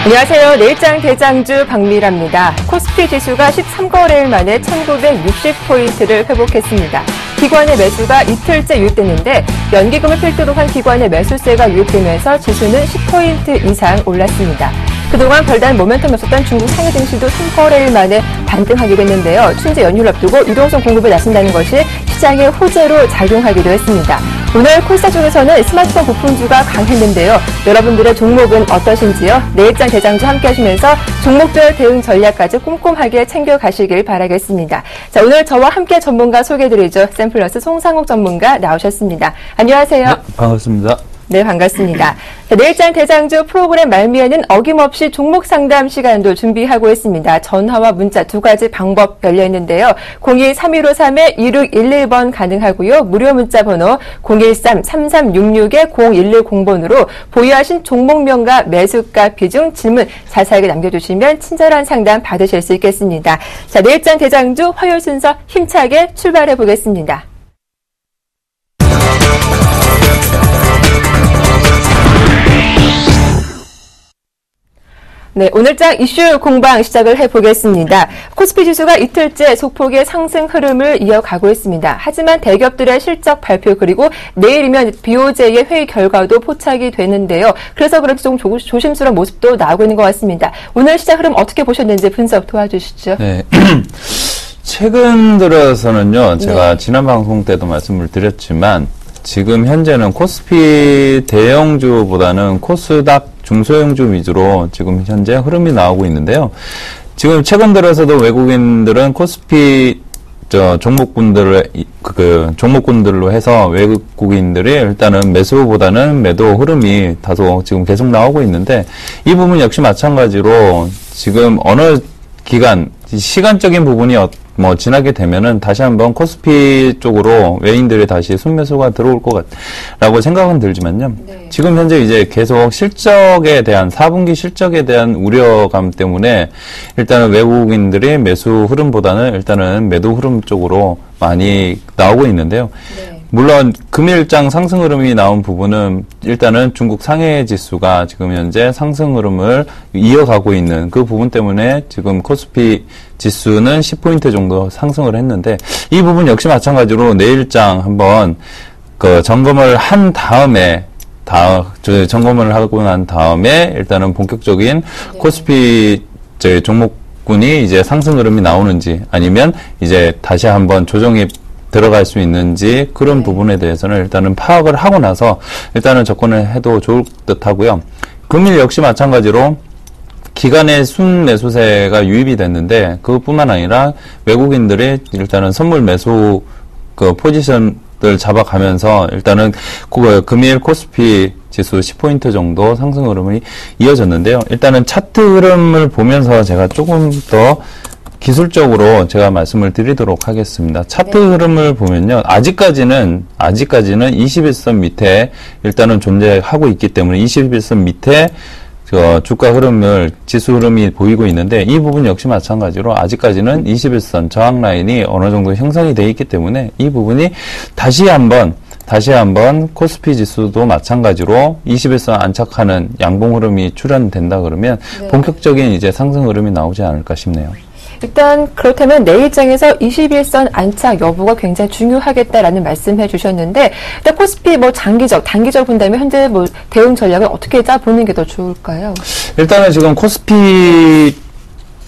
안녕하세요. 내일장 대장주 박미라입니다. 코스피 지수가 13거래일 만에 1960포인트를 회복했습니다. 기관의 매수가 이틀째 유입됐는데 연기금을 필두로 한 기관의 매수세가 유입되면서 지수는 10포인트 이상 올랐습니다. 그동안 별다른 모멘텀이 없었던 중국 상해 증시도 3거래일 만에 반등하게 됐는데요. 춘제 연휴를 앞두고 유동성 공급에 나선다는 것이 시장의 호재로 작용하기도 했습니다. 오늘 콜사 중에서는 스마트폰 부품주가 강했는데요. 여러분들의 종목은 어떠신지요? 내일장 대장주 함께 하시면서 종목별 대응 전략까지 꼼꼼하게 챙겨가시길 바라겠습니다. 자, 오늘 저와 함께 전문가 소개해드리죠. 샘플러스 송상욱 전문가 나오셨습니다. 안녕하세요. 네, 반갑습니다. 네, 반갑습니다. 자, 내일장 대장주 프로그램 말미에는 어김없이 종목 상담 시간도 준비하고 있습니다. 전화와 문자 두 가지 방법 열려 있는데요. 02-3153-2611번 가능하고요. 무료 문자 번호 013-3366-0110번으로 보유하신 종목명과 매수가 비중 질문 자세하게 남겨주시면 친절한 상담 받으실 수 있겠습니다. 자, 내일장 대장주 화요일 순서 힘차게 출발해 보겠습니다. 네, 오늘장 이슈 공방 시작을 해보겠습니다. 코스피 지수가 이틀째 소폭의 상승 흐름을 이어가고 있습니다. 하지만 대기업들의 실적 발표 그리고 내일이면 BOJ의 회의 결과도 포착이 되는데요. 그래서 그런지 좀 조심스러운 모습도 나오고 있는 것 같습니다. 오늘 시작 흐름 어떻게 보셨는지 분석 도와주시죠. 네. 최근 들어서는요, 제가 지난 방송 때도 말씀을 드렸지만, 지금 현재는 코스피 대형주보다는 코스닥 중소형주 위주로 지금 현재 흐름이 나오고 있는데요. 지금 최근 들어서도 외국인들은 코스피 종목군들로 해서 외국인들이 일단은 매수보다는 매도 흐름이 다소 지금 계속 나오고 있는데, 이 부분 역시 마찬가지로 지금 어느 기간 시간적인 부분이 지나게 되면은 다시 한번 코스피 쪽으로 외인들이 다시 순매수가 들어올 것 같라고 생각은 들지만요. 네. 지금 현재 이제 계속 실적에 대한 4분기 실적에 대한 우려감 때문에 일단은 외국인들이 매수 흐름보다는 일단은 매도 흐름 쪽으로 많이 나오고 있는데요. 네. 물론 금일장 상승 흐름이 나온 부분은 일단은 중국 상해 지수가 지금 현재 상승 흐름을 이어가고 있는 그 부분 때문에 지금 코스피 지수는 10포인트 정도 상승을 했는데, 이 부분 역시 마찬가지로 내일장 한번 점검을 한 다음에 점검을 하고 난 다음에 일단은 본격적인 코스피 종목군이 이제 상승 흐름이 나오는지 아니면 이제 다시 한번 조정이 들어갈 수 있는지 그런 부분에 대해서는 일단은 파악을 하고 나서 일단은 접근을 해도 좋을 듯 하고요. 금일 역시 마찬가지로 기간의 순매수세가 유입이 됐는데, 그것뿐만 아니라 외국인들이 일단은 선물 매수 포지션을 잡아가면서 일단은 금일 코스피 지수 10포인트 정도 상승 흐름이 이어졌는데요. 일단은 차트 흐름을 보면서 제가 조금 더 기술적으로 제가 말씀을 드리도록 하겠습니다. 차트 흐름을 보면요. 아직까지는 21선 밑에 일단은 존재하고 있기 때문에 21선 밑에 주가 흐름을, 지수 흐름이 보이고 있는데, 이 부분 역시 마찬가지로 아직까지는 21선 저항 라인이 어느 정도 형성이 되어 있기 때문에 이 부분이 다시 한번 코스피 지수도 마찬가지로 21선 안착하는 양봉 흐름이 출현된다 그러면 본격적인 이제 상승 흐름이 나오지 않을까 싶네요. 일단 그렇다면 내일장에서 21선 안착 여부가 굉장히 중요하겠다라는 말씀해 주셨는데, 일단 코스피 단기적 본다면 현재 대응 전략을 어떻게 짜보는 게 더 좋을까요? 일단은 지금 코스피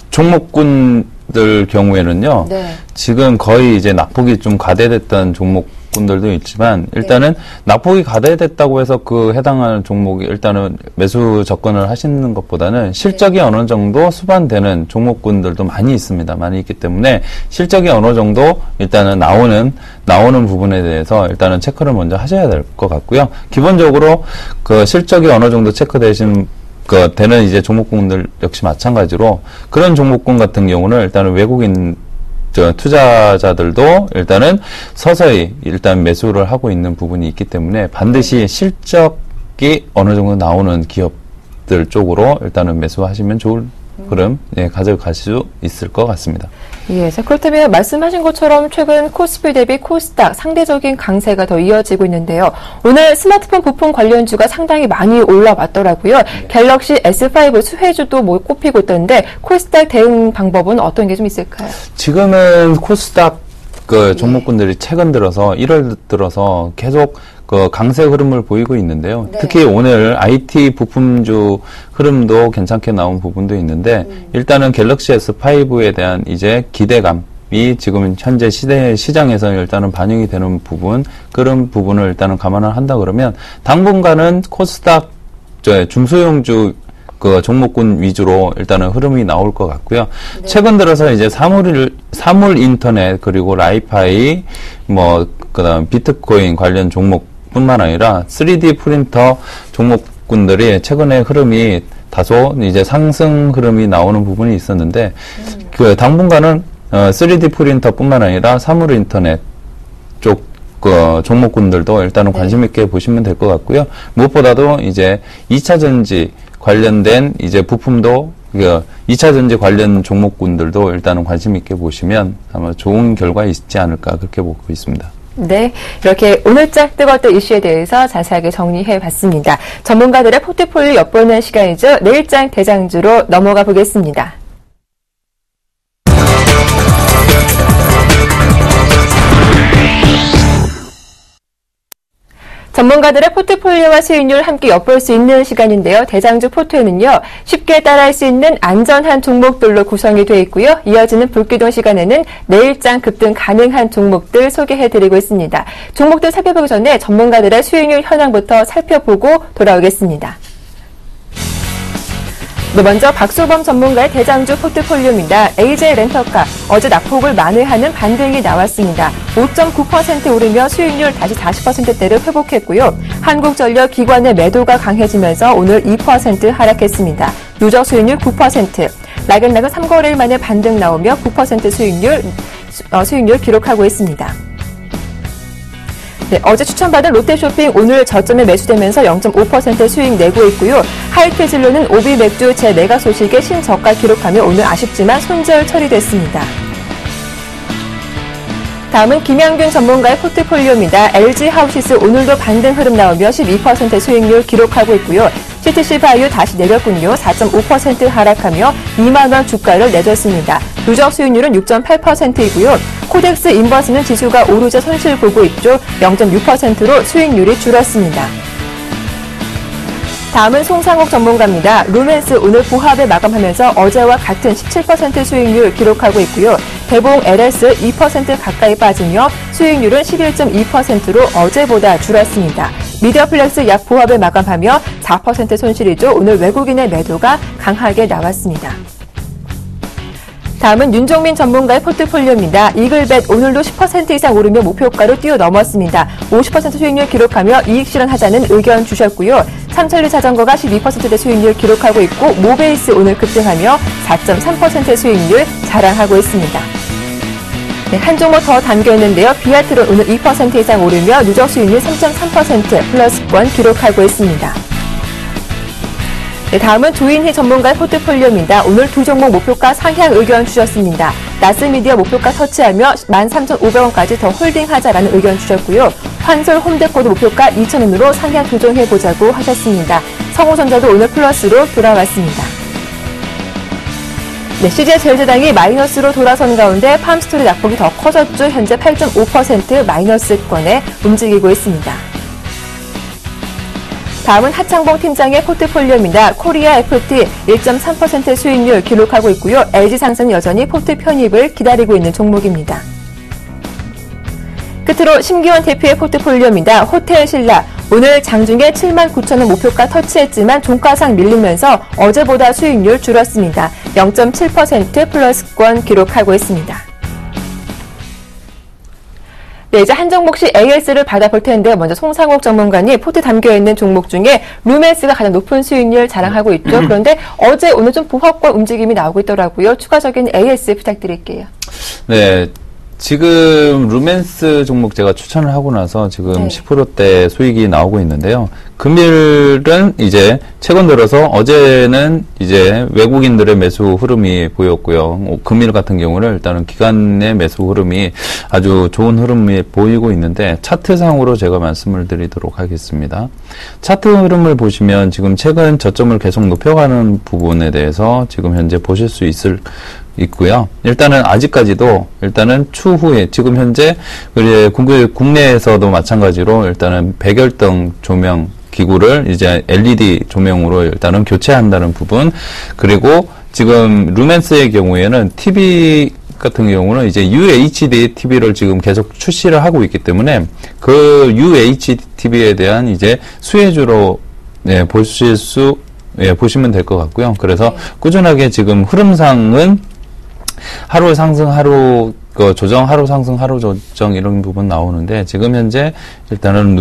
종목군들 경우에는요, 지금 거의 이제 낙폭이 좀 과대됐던 종목군들도 있지만, 일단은 낙폭이 과대됐다고 해서 그 해당하는 종목이 일단은 매수 접근을 하시는 것보다는 실적이 어느 정도 수반되는 종목군들도 많이 있습니다. 많이 있기 때문에 실적이 어느 정도 일단은 나오는 부분에 대해서 일단은 체크를 먼저 하셔야 될 것 같고요. 기본적으로 그 실적이 어느 정도 체크되신 되는 이제 종목군들 역시 마찬가지로 그런 종목군 같은 경우는 일단은 외국인 투자자들도 일단은 서서히 일단 매수를 하고 있는 부분이 있기 때문에 반드시 실적이 어느 정도 나오는 기업들 쪽으로 일단은 매수하시면 좋을 흐름 가져갈 수 있을 것 같습니다. 예, 자, 그렇다면 말씀하신 것처럼 최근 코스피 대비 코스닥 상대적인 강세가 더 이어지고 있는데요. 오늘 스마트폰 부품 관련주가 상당히 많이 올라왔더라고요. 갤럭시 S5 수혜주도 꼽히고 있던데 코스닥 대응 방법은 어떤 게 좀 있을까요? 지금은 코스닥 종목군들이 최근 들어서 1월 들어서 계속 강세 흐름을 보이고 있는데요. 네. 특히 오늘 IT 부품주 흐름도 괜찮게 나온 부분도 있는데 일단은 갤럭시 S5에 대한 이제 기대감이 지금 현재 시장에서 일단은 반영이 되는 부분, 그런 부분을 일단은 감안을 한다 그러면 당분간은 코스닥 중소형주 종목군 위주로 일단은 흐름이 나올 것 같고요. 네. 최근 들어서 이제 사물 인터넷 그리고 라이파이 그다음 비트코인 관련 종목뿐만 아니라 3D 프린터 종목군들이 최근에 흐름이 다소 이제 상승 흐름이 나오는 부분이 있었는데 당분간은 3D 프린터뿐만 아니라 사물 인터넷 쪽 종목군들도 일단은 관심 있게 보시면 될 것 같고요. 무엇보다도 이제 2차 전지 관련된 이제 부품도 2차 전지 관련 종목군들도 일단은 관심 있게 보시면 아마 좋은 결과 있지 않을까 그렇게 보고 있습니다. 네, 이렇게 오늘장 뜨거웠던 이슈에 대해서 자세하게 정리해 봤습니다. 전문가들의 포트폴리오 엿보는 시간이죠. 내일장 대장주로 넘어가 보겠습니다. 전문가들의 포트폴리오와 수익률 함께 엿볼 수 있는 시간인데요. 대장주 포트에는요. 쉽게 따라할 수 있는 안전한 종목들로 구성이 되어 있고요. 이어지는 불기동 시간에는 내일장 급등 가능한 종목들 소개해드리고 있습니다. 종목들 살펴보기 전에 전문가들의 수익률 현황부터 살펴보고 돌아오겠습니다. 네, 먼저 박소범 전문가의 대장주 포트폴리오입니다. AJ 렌터카, 어제 낙폭을 만회하는 반등이 나왔습니다. 5.9% 오르며 수익률 다시 40%대를 회복했고요. 한국전력 기관의 매도가 강해지면서 오늘 2% 하락했습니다. 누적 수익률 9%, 나긋나긋 3거래일 만에 반등 나오며 9% 수익률 기록하고 있습니다. 네, 어제 추천받은 롯데쇼핑 오늘 저점에 매수되면서 0.5% 수익 내고 있고요. 하이패즐로는 오비 맥주 재매각 소식에 신저가 기록하며 오늘 아쉽지만 손절 처리됐습니다. 다음은 김양균 전문가의 포트폴리오입니다. LG 하우시스 오늘도 반등 흐름 나오며 12% 수익률 기록하고 있고요. CTC 바이오 다시 내렸군요. 4.5% 하락하며 2만 원 주가를 내줬습니다. 누적 수익률은 6.8%이고요. 코덱스 인버스는 지수가 오르자 손실 보고 있죠. 0.6%로 수익률이 줄었습니다. 다음은 송상욱 전문가입니다. 루멘스 오늘 보합에 마감하면서 어제와 같은 17% 수익률 기록하고 있고요. 대봉 LS 2% 가까이 빠지며 수익률은 11.2%로 어제보다 줄었습니다. 미디어플렉스 약 보합에 마감하며 4% 손실이죠. 오늘 외국인의 매도가 강하게 나왔습니다. 다음은 윤종민 전문가의 포트폴리오입니다. 이글벳 오늘도 10% 이상 오르며 목표가를 뛰어넘었습니다. 50% 수익률 기록하며 이익 실현하자는 의견 주셨고요. 삼천리 자전거가 12%대 수익률 기록하고 있고 모베이스 오늘 급등하며 4.3% 수익률 자랑하고 있습니다. 네, 한 종목 더 담겨있는데요. 비아트론 오늘 2% 이상 오르며 누적 수익률 3.3% 플러스권 기록하고 있습니다. 네, 다음은 조인희 전문가의 포트폴리오입니다. 오늘 두 종목 목표가 상향 의견 주셨습니다. 나스미디어 목표가 터치하며 13,500원까지 더 홀딩하자라는 의견 주셨고요. 환솔 홈데코도 목표가 2,000원으로 상향 조정해보자고 하셨습니다. 성호전자도 오늘 플러스로 돌아왔습니다. 네, CJ제일제당이 마이너스로 돌아선 가운데 팜스토리 낙폭이 더 커졌죠. 현재 8.5% 마이너스권에 움직이고 있습니다. 다음은 하창봉 팀장의 포트폴리오입니다. 코리아 FT 1.3% 수익률 기록하고 있고요. LG상승 여전히 포트 편입을 기다리고 있는 종목입니다. 끝으로 심기원 대표의 포트폴리오입니다. 호텔신라 오늘 장중에 79,000원 목표가 터치했지만 종가상 밀리면서 어제보다 수익률 줄었습니다. 0.7% 플러스권 기록하고 있습니다. 네, 이제 한 종목씩 AS를 받아볼 텐데요. 먼저 송상욱 전문가님 포트 담겨있는 종목 중에 루멘스가 가장 높은 수익률 자랑하고 있죠. 그런데 어제 오늘 좀 보합권 움직임이 나오고 있더라고요. 추가적인 AS 부탁드릴게요. 네. 지금 루멘스 종목 제가 추천을 하고 나서 지금 네. 10%대 수익이 나오고 있는데요. 금일은 이제 최근 들어서 어제는 이제 외국인들의 매수 흐름이 보였고요. 금일 같은 경우는 일단은 기관의 매수 흐름이 아주 좋은 흐름이 보이고 있는데 차트상으로 제가 말씀을 드리도록 하겠습니다. 차트 흐름을 보시면 지금 최근 저점을 계속 높여가는 부분에 대해서 지금 현재 보실 수 있고요. 일단은 아직까지도 일단은 추후에 지금 현재 국내에서도 마찬가지로 일단은 백열등 조명 기구를 이제 LED 조명으로 일단은 교체한다는 부분, 그리고 지금 루멘스의 경우에는 TV 같은 경우는 이제 UHD TV를 지금 계속 출시를 하고 있기 때문에 그 UHD TV에 대한 이제 수혜주로 보시면 될 것 같고요. 그래서 꾸준하게 지금 흐름상은 하루 상승, 하루 조정, 하루 상승, 하루 조정 이런 부분 나오는데 지금 현재 일단은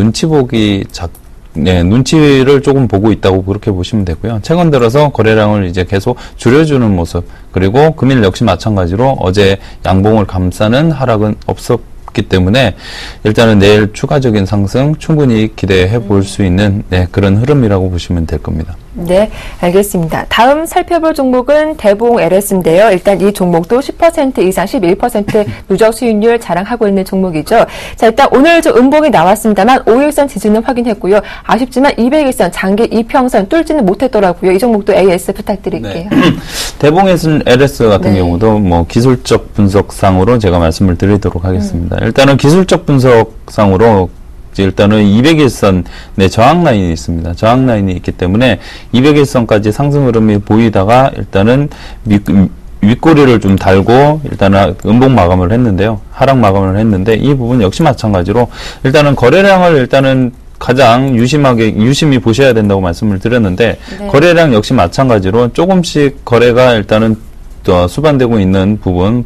눈치를 조금 보고 있다고 그렇게 보시면 되고요. 최근 들어서 거래량을 이제 계속 줄여주는 모습, 그리고 금일 역시 마찬가지로 어제 양봉을 감싸는 하락은 없었기 때문에 일단은 내일 추가적인 상승 충분히 기대해 볼 수 있는 그런 흐름이라고 보시면 될 겁니다. 네, 알겠습니다. 다음 살펴볼 종목은 대봉 LS인데요. 일단 이 종목도 10% 이상 11% 누적 수익률 자랑하고 있는 종목이죠. 자, 일단 오늘 좀 음봉이 나왔습니다만 5일선 지지는 확인했고요. 아쉽지만 200일선 장기 이평선 뚫지는 못했더라고요. 이 종목도 AS 부탁드릴게요. 네. 대봉 LS 같은 경우도 뭐 기술적 분석상으로 제가 말씀을 드리도록 하겠습니다. 일단은 기술적 분석상으로 일단은 200일선 저항 라인이 있습니다. 저항 라인이 있기 때문에 200일선까지 상승 흐름이 보이다가 일단은 윗꼬리를 좀 달고 일단은 음봉 마감을 했는데요. 하락 마감을 했는데 이 부분 역시 마찬가지로 일단은 거래량을 일단은 가장 유심히 보셔야 된다고 말씀을 드렸는데 거래량 역시 마찬가지로 조금씩 거래가 일단은 수반되고 있는 부분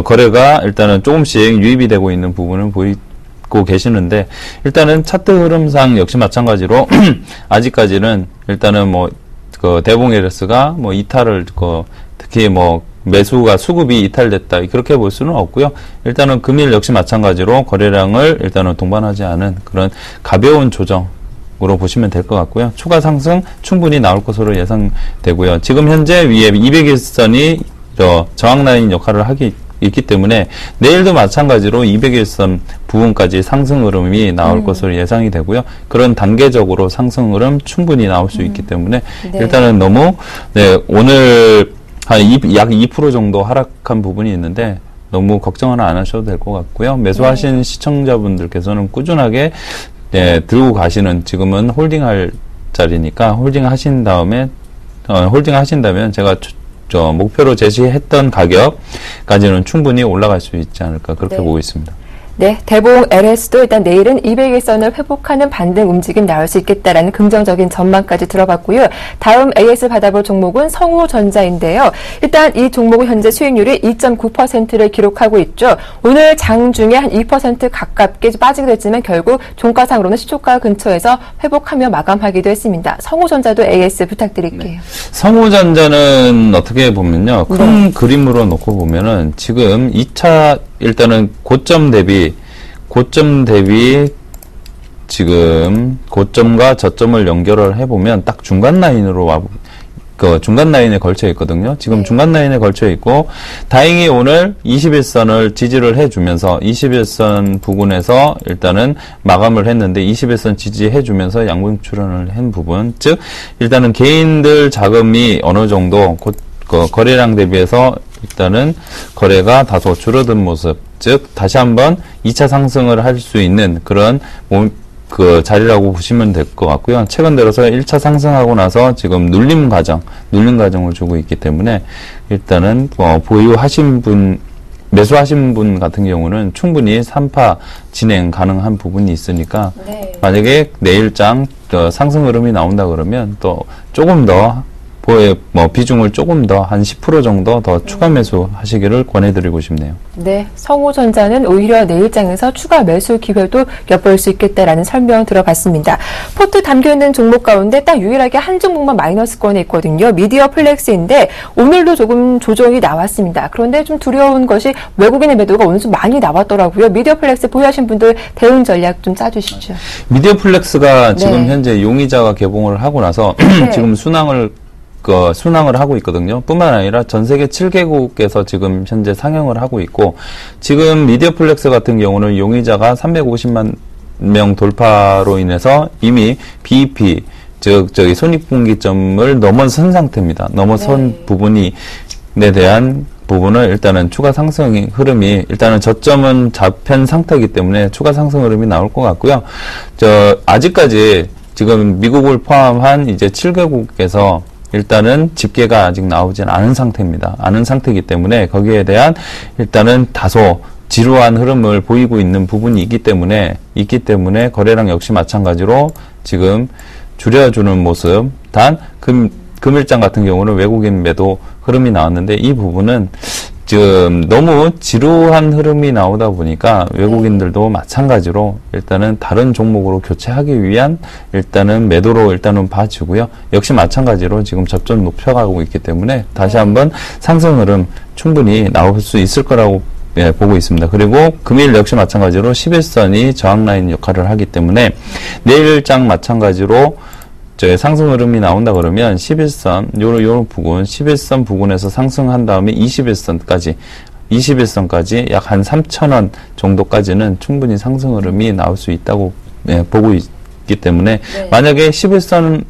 거래가 일단은 조금씩 유입이 되고 있는 부분을 보이고 계시는데 일단은 차트 흐름상 역시 마찬가지로 아직까지는 일단은 대봉 LS가 이탈을 특히 매수가 수급이 이탈됐다 그렇게 볼 수는 없고요. 일단은 금일 역시 마찬가지로 거래량을 일단은 동반하지 않은 그런 가벼운 조정으로 보시면 될 것 같고요. 추가 상승 충분히 나올 것으로 예상되고요. 지금 현재 위에 200일선이 저항 라인 역할을 있기 때문에 내일도 마찬가지로 200일선 부분까지 상승 흐름이 나올 것으로 예상이 되고요. 그런 단계적으로 상승 흐름 충분히 나올 수 있기 때문에 일단은 너무 오늘 약 2% 정도 하락한 부분이 있는데 너무 걱정은 안 하셔도 될 것 같고요. 매수하신 시청자분들께서는 꾸준하게 들고 가시는 지금은 홀딩할 자리니까 홀딩하신다면 제가 목표로 제시했던 가격까지는 충분히 올라갈 수 있지 않을까 그렇게 보고 있습니다. 네, 대봉 LS도 일단 내일은 200일선을 회복하는 반등 움직임 나올 수 있겠다라는 긍정적인 전망까지 들어봤고요. 다음 AS 받아볼 종목은 성우전자인데요. 일단 이 종목은 현재 수익률이 2.9%를 기록하고 있죠. 오늘 장 중에 한 2% 가깝게 빠지게 됐지만 결국 종가상으로는 시초가 근처에서 회복하며 마감하기도 했습니다. 성우전자도 AS 부탁드릴게요. 성우전자는 어떻게 보면요. 큰 그림으로 놓고 보면은 지금 2차 일단은 고점 대비 지금 고점과 저점을 연결을 해보면 딱 중간 라인으로 중간 라인에 걸쳐 있거든요. 지금 중간 라인에 걸쳐 있고 다행히 오늘 21선을 지지를 해주면서 21선 부근에서 일단은 마감을 했는데 21선 지지해주면서 양봉 출현을 한 부분, 즉 일단은 개인들 자금이 어느 정도 거래량 대비해서 일단은 거래가 다소 줄어든 모습, 즉 다시 한번 2차 상승을 할 수 있는 그런 자리라고 보시면 될 것 같고요. 최근 들어서 1차 상승하고 나서 지금 눌림 과정을 주고 있기 때문에 일단은 매수하신 분 같은 경우는 충분히 3파 진행 가능한 부분이 있으니까 만약에 내일장 상승 흐름이 나온다 그러면 또 조금 더 비중을 조금 더 한 10% 정도 더 추가 매수 하시기를 권해드리고 싶네요. 네, 성우전자는 오히려 내일장에서 추가 매수 기회도 엿볼 수 있겠다라는 설명 들어봤습니다. 포트 담겨있는 종목 가운데 딱 유일하게 한 종목만 마이너스권에 있거든요. 미디어 플렉스인데 오늘도 조금 조정이 나왔습니다. 그런데 좀 두려운 것이 외국인의 매도가 오늘 좀 많이 나왔더라고요. 미디어 플렉스 보유하신 분들 대응 전략 좀 짜주시죠. 미디어 플렉스가 지금 네. 현재 용의자가 개봉을 하고 나서 네. 지금 순항을 하고 있거든요. 뿐만 아니라 전 세계 7개국에서 지금 현재 상영을 하고 있고, 지금 미디어 플렉스 같은 경우는 용의자가 350만 명 돌파로 인해서 이미 BEP, 손익분기점을 넘어선 상태입니다. 넘어선 네. 부분에 대한 부분을 일단은 추가 상승 흐름이, 일단은 저점은 잡힌 상태이기 때문에 추가 상승 흐름이 나올 것 같고요. 아직까지 지금 미국을 포함한 이제 7개국에서 일단은 집계가 아직 나오진 않은 상태입니다. 않은 상태이기 때문에 거기에 대한 일단은 다소 지루한 흐름을 보이고 있는 부분이 있기 때문에 거래량 역시 마찬가지로 지금 줄여주는 모습. 단 금일장 같은 경우는 외국인 매도 흐름이 나왔는데 이 부분은 지금 너무 지루한 흐름이 나오다 보니까 외국인들도 마찬가지로 일단은 다른 종목으로 교체하기 위한 일단은 매도로 일단은 봐주고요. 역시 마찬가지로 지금 접점 높여가고 있기 때문에 다시 한번 상승 흐름 충분히 나올 수 있을 거라고 보고 있습니다. 그리고 금일 역시 마찬가지로 11선이 저항 라인 역할을 하기 때문에 내일장 마찬가지로 상승 흐름이 나온다 그러면 11선, 요런 부분, 11선 부근에서 상승한 다음에 21선까지 약 한 3,000원 정도까지는 충분히 상승 흐름이 나올 수 있다고 보고 있기 때문에 네. 만약에 11선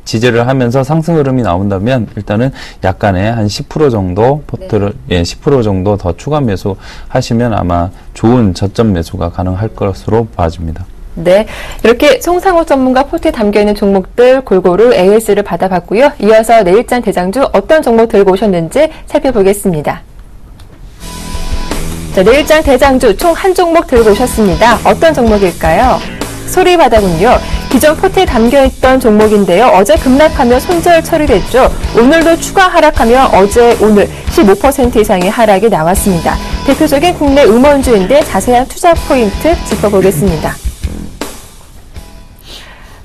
지지를 하면서 상승 흐름이 나온다면 일단은 약간의 한 10% 정도 포트를, 10% 정도 더 추가 매수 하시면 아마 좋은 저점 매수가 가능할 것으로 봐집니다. 네, 이렇게 송상호 전문가 포트에 담겨있는 종목들 골고루 AS를 받아봤고요. 이어서 내일장 대장주 어떤 종목 들고 오셨는지 살펴보겠습니다. 자, 내일장 대장주 총 한 종목 들고 오셨습니다. 어떤 종목일까요? 소리바다군요. 기존 포트에 담겨있던 종목인데요. 어제 급락하며 손절 처리됐죠. 오늘도 추가 하락하며 어제 오늘 15% 이상의 하락이 나왔습니다. 대표적인 국내 음원주인데 자세한 투자 포인트 짚어보겠습니다.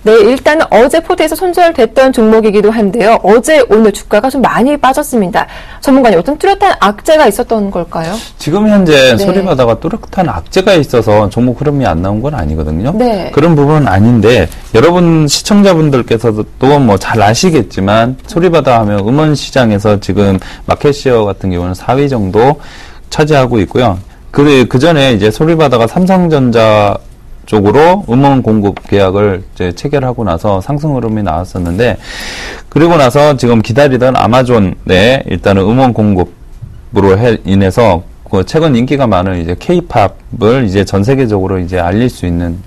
네, 일단 어제 포트에서 손절됐던 종목이기도 한데요. 어제 오늘 주가가 좀 많이 빠졌습니다. 전문가님, 어떤 뚜렷한 악재가 있었던 걸까요? 지금 현재 네. 소리바다가 뚜렷한 악재가 있어서 종목 흐름이 안 나온 건 아니거든요. 네. 그런 부분은 아닌데 여러분 시청자분들께서도 뭐 잘 아시겠지만 소리바다 하면 음원 시장에서 지금 마켓시어 같은 경우는 4위 정도 차지하고 있고요. 그 전에 이제 소리바다가 삼성전자 쪽으로 음원 공급 계약을 이제 체결하고 나서 상승 흐름이 나왔었는데, 그리고 나서 지금 기다리던 아마존의 일단은 음원 공급으로 인해서 그 최근 인기가 많은 이제 K-팝을 이제 전 세계적으로 이제 알릴 수 있는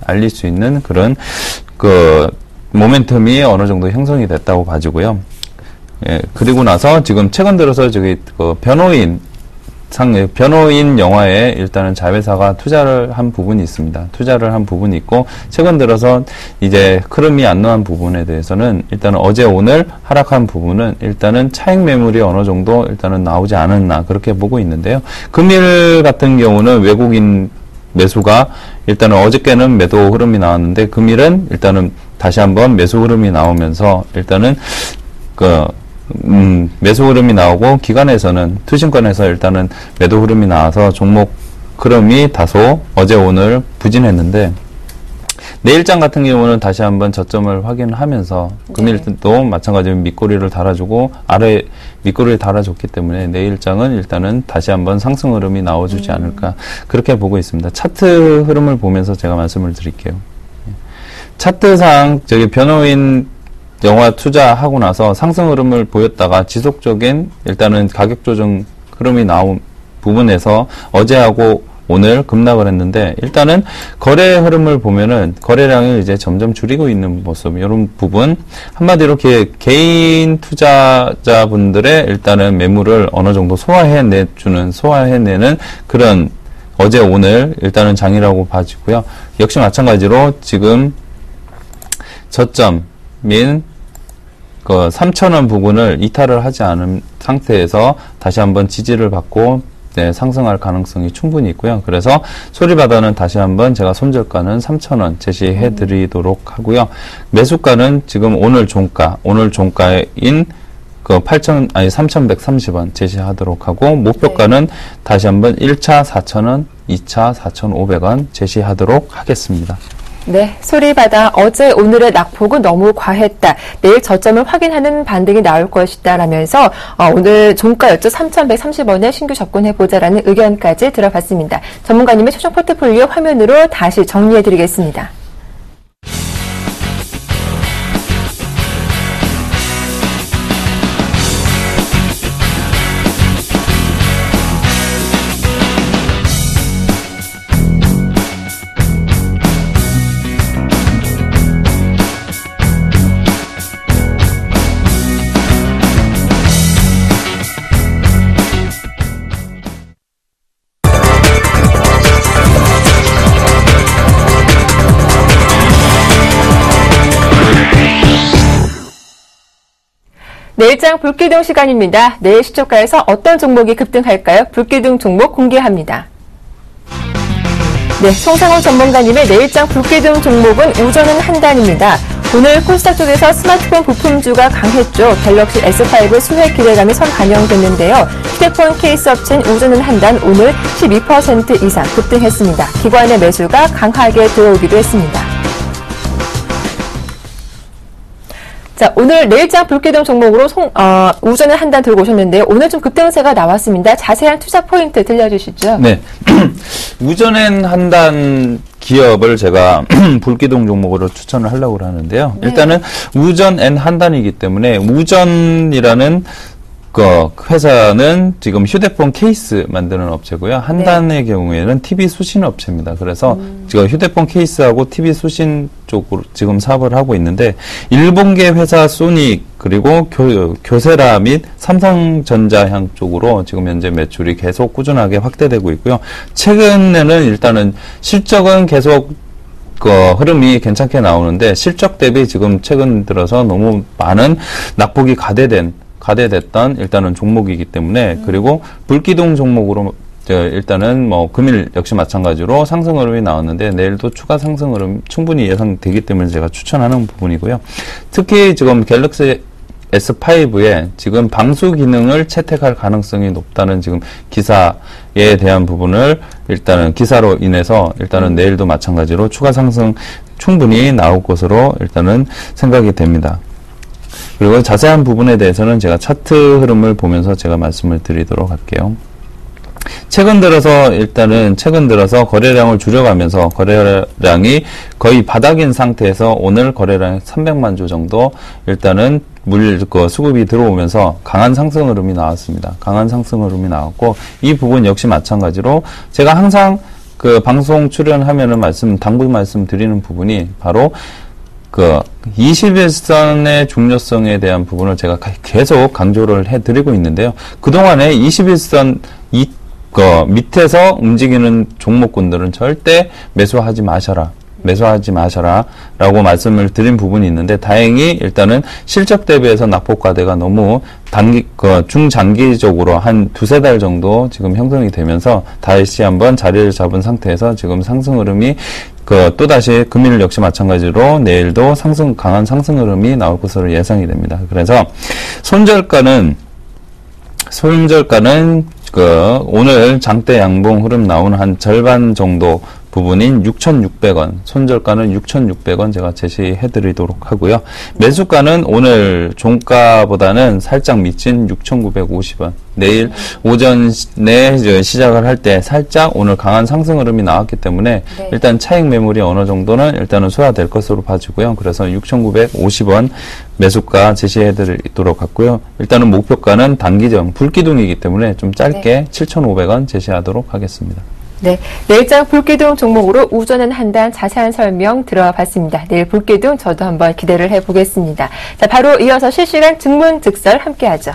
그런 그 모멘텀이 어느 정도 형성이 됐다고 봐지고요. 예, 그리고 나서 지금 최근 들어서 변호인 영화에 일단은 자회사가 투자를 한 부분이 있습니다. 투자를 한 부분이 있고, 최근 들어서 이제 흐름이 안 나온 부분에 대해서는 일단은 어제 오늘 하락한 부분은 일단은 차익 매물이 어느 정도 일단은 나오지 않았나 그렇게 보고 있는데요. 금일 같은 경우는 외국인 매수가 일단은 어저께는 매도 흐름이 나왔는데 금일은 일단은 다시 한번 매수 흐름이 나오면서 일단은 매수 흐름이 나오고, 기관에서는 투신권에서 일단은 매도 흐름이 나와서 종목 흐름이 다소 어제 오늘 부진했는데, 내일장 같은 경우는 다시 한번 저점을 확인하면서 금일도 마찬가지로 밑꼬리를 달아주고 아래 밑꼬리를 달아줬기 때문에 내일장은 일단은 다시 한번 상승 흐름이 나와주지 않을까 그렇게 보고 있습니다. 차트 흐름을 보면서 제가 말씀을 드릴게요. 차트상 변호인 영화 투자하고 나서 상승 흐름을 보였다가 지속적인 일단은 가격 조정 흐름이 나온 부분에서 어제하고 오늘 급락을 했는데, 일단은 거래 흐름을 보면은 거래량을 이제 점점 줄이고 있는 모습, 이런 부분 한마디로 개인 투자자분들의 일단은 매물을 어느 정도 소화해내는 그런 어제 오늘 일단은 장이라고 봐지고요. 역시 마찬가지로 지금 저점 민 그 3,000원 부분을 이탈을 하지 않은 상태에서 다시 한번 지지를 받고 네, 상승할 가능성이 충분히 있고요. 그래서 소리바다는 다시 한번 제가 손절가는 3,000원 제시해 드리도록 하고요. 매수가는 지금 오늘 종가인 그 3,130원 제시하도록 하고, 목표가는 다시 한번 1차 4,000원, 2차 4,500원 제시하도록 하겠습니다. 네, 소리바다 어제 오늘의 낙폭은 너무 과했다. 내일 저점을 확인하는 반등이 나올 것이다 라면서 오늘 종가였죠. 3,130원에 신규 접근해보자라는 의견까지 들어봤습니다. 전문가님의 최종 포트폴리오 화면으로 다시 정리해드리겠습니다. 내일장 불기둥 시간입니다. 내일 시초가에서 어떤 종목이 급등할까요? 불기둥 종목 공개합니다. 네, 송상훈 전문가님의 내일장 불기둥 종목은 우전은 한단입니다. 오늘 코스닥 쪽에서 스마트폰 부품주가 강했죠. 갤럭시 S5 수혜 기대감이 선 반영됐는데요. 휴대폰 케이스 업체인 우전은 한단 오늘 12% 이상 급등했습니다. 기관의 매수가 강하게 들어오기도 했습니다. 자, 오늘 내일장 불기둥 종목으로 우전은 한단 들고 오셨는데요. 오늘 좀 급등세가 나왔습니다. 자세한 투자 포인트 들려주시죠. 네. 우전엔 한단 기업을 제가 불기둥 종목으로 추천을 하려고 하는데요. 네. 일단은 우전엔 한단이기 때문에, 우전이라는 그 회사는 지금 휴대폰 케이스 만드는 업체고요. 한단의 경우에는 TV 수신 업체입니다. 그래서 지금 휴대폰 케이스하고 TV 수신 쪽으로 지금 사업을 하고 있는데, 일본계 회사 소닉 그리고 교세라 및 삼성전자향 쪽으로 지금 현재 매출이 계속 꾸준하게 확대되고 있고요. 최근에는 일단은 실적은 계속 그 흐름이 괜찮게 나오는데, 실적 대비 지금 최근 들어서 너무 많은 낙폭이 가대됐던 일단은 종목이기 때문에, 그리고 불기둥 종목으로 일단은 뭐 금일 역시 마찬가지로 상승 흐름이 나왔는데, 내일도 추가 상승 흐름 충분히 예상되기 때문에 제가 추천하는 부분이고요. 특히 지금 갤럭시 S5에 지금 방수 기능을 채택할 가능성이 높다는 지금 기사에 대한 부분을 일단은 기사로 인해서 일단은 내일도 마찬가지로 추가 상승 충분히 나올 것으로 일단은 생각이 됩니다. 그리고 자세한 부분에 대해서는 제가 차트 흐름을 보면서 제가 말씀을 드리도록 할게요. 최근 들어서 거래량을 줄여가면서 거래량이 거의 바닥인 상태에서 오늘 거래량이 300만 주 정도 일단은 수급이 들어오면서 강한 상승 흐름이 나왔습니다. 강한 상승 흐름이 나왔고, 이 부분 역시 마찬가지로 제가 항상 그 방송 출연하면은 당부 말씀 드리는 부분이 바로 그 21선의 중요성에 대한 부분을 제가 계속 강조를 해드리고 있는데요. 그동안에 21선 밑에서 움직이는 종목군들은 절대 매수하지 마셔라 라고 말씀을 드린 부분이 있는데, 다행히 일단은 실적 대비해서 낙폭 과대가 너무 중장기적으로 한 두세 달 정도 지금 형성이 되면서 다시 한번 자리를 잡은 상태에서 지금 상승 흐름이 또다시 금일 역시 마찬가지로 내일도 강한 상승 흐름이 나올 것으로 예상이 됩니다. 그래서 손절가는 오늘 장대 양봉 흐름 나오는 한 절반 정도 부분인 6,600원, 손절가는 6,600원 제가 제시해 드리도록 하고요. 매수가는 오늘 종가보다는 살짝 미친 6,950원. 내일 오전에 시작을 할 때 살짝 오늘 강한 상승 흐름이 나왔기 때문에 일단 차익 매물이 어느 정도는 일단은 소화될 것으로 봐지고요. 그래서 6,950원 매수가 제시해 드리도록 하고요. 일단은 목표가는 단기전 불기둥이기 때문에 좀 짧게 7,500원 제시하도록 하겠습니다. 네, 내일장 불기둥 종목으로 우전은 한단 자세한 설명 들어봤습니다. 내일 불기둥 저도 한번 기대를 해보겠습니다. 자, 바로 이어서 실시간 증문즉설 함께하죠.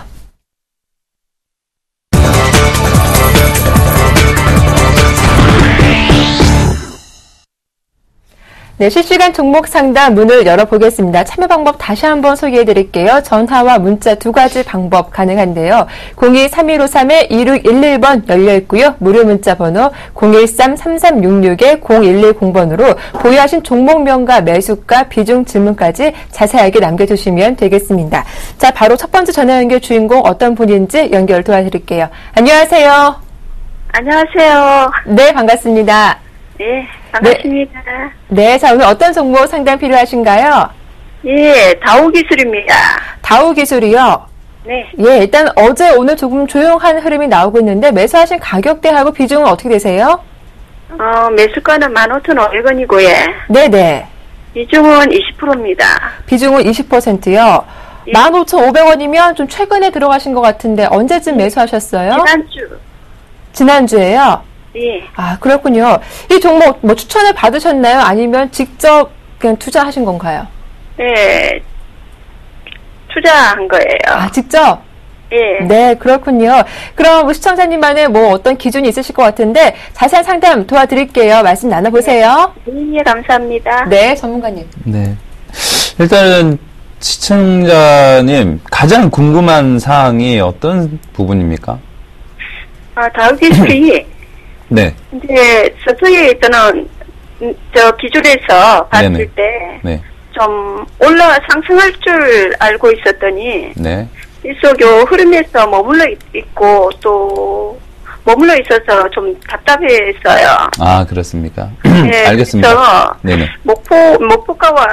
네, 실시간 종목 상담 문을 열어보겠습니다. 참여 방법 다시 한번 소개해드릴게요. 전화와 문자 두 가지 방법 가능한데요. 02-3153-2611번 열려있고요. 무료 문자 번호 013-3366-0110번으로 보유하신 종목명과 매수가, 비중 질문까지 자세하게 남겨주시면 되겠습니다. 자, 바로 첫 번째 전화 연결 주인공 어떤 분인지 연결 도와드릴게요. 안녕하세요. 안녕하세요. 네, 반갑습니다. 네, 반갑습니다. 네, 자, 오늘 어떤 종목 상담 필요하신가요? 예, 다우기술입니다. 다우기술이요? 네, 예, 일단 어제 오늘 조금 조용한 흐름이 나오고 있는데 매수하신 가격대하고 비중은 어떻게 되세요? 매수가는 15,500원이고요. 네네. 비중은 20%입니다. 비중은 20%요. 예. 15,500원이면 좀 최근에 들어가신 것 같은데 언제쯤 매수하셨어요? 지난주에요? 예, 아, 그렇군요. 이 종목 뭐 추천을 받으셨나요? 아니면 직접 그냥 투자하신 건가요? 예, 투자한 거예요. 아, 직접? 예, 네, 그렇군요. 그럼 뭐 시청자님만의 뭐 어떤 기준이 있으실 것 같은데 자세한 상담 도와드릴게요. 말씀 나눠보세요. 예, 감사합니다. 네, 전문가님. 네. 일단은 시청자님 가장 궁금한 사항이 어떤 부분입니까? 다우기술이 네. 이제 서서히 저는 저 기준에서 봤을 네네. 때 네. 좀 상승할 줄 알고 있었더니 네. 계속 요 흐름에서 머물러 있고 또 머물러 있어서 좀 답답했어요. 아, 그렇습니까? 네, 알겠습니다. 그래서 네네. 목표가와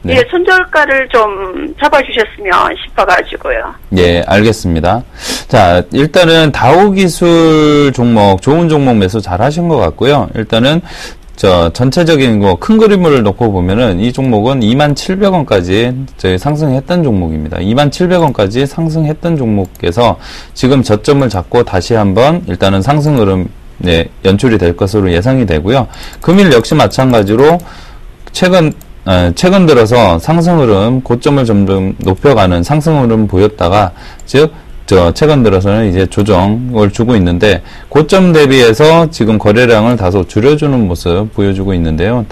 네. 예, 손절가를 좀 잡아주셨으면 싶어가지고요. 예, 알겠습니다. 자, 일단은 다우기술 종목, 좋은 종목 매수 잘 하신 것 같고요. 일단은 전체적인 큰 그림을 놓고 보면은 이 종목은 27,000원까지 저희 상승했던 종목입니다. 27,000원까지 상승했던 종목에서 지금 저점을 잡고 다시 한번 일단은 상승 흐름 연출이 될 것으로 예상이 되고요. 금일 역시 마찬가지로 최근 들어서 상승 흐름, 고점을 점점 높여가는 상승 흐름 보였다가 최근 들어서는 이제 조정을 주고 있는데 고점 대비해서 지금 거래량을 다소 줄여주는 모습 보여주고 있는데요.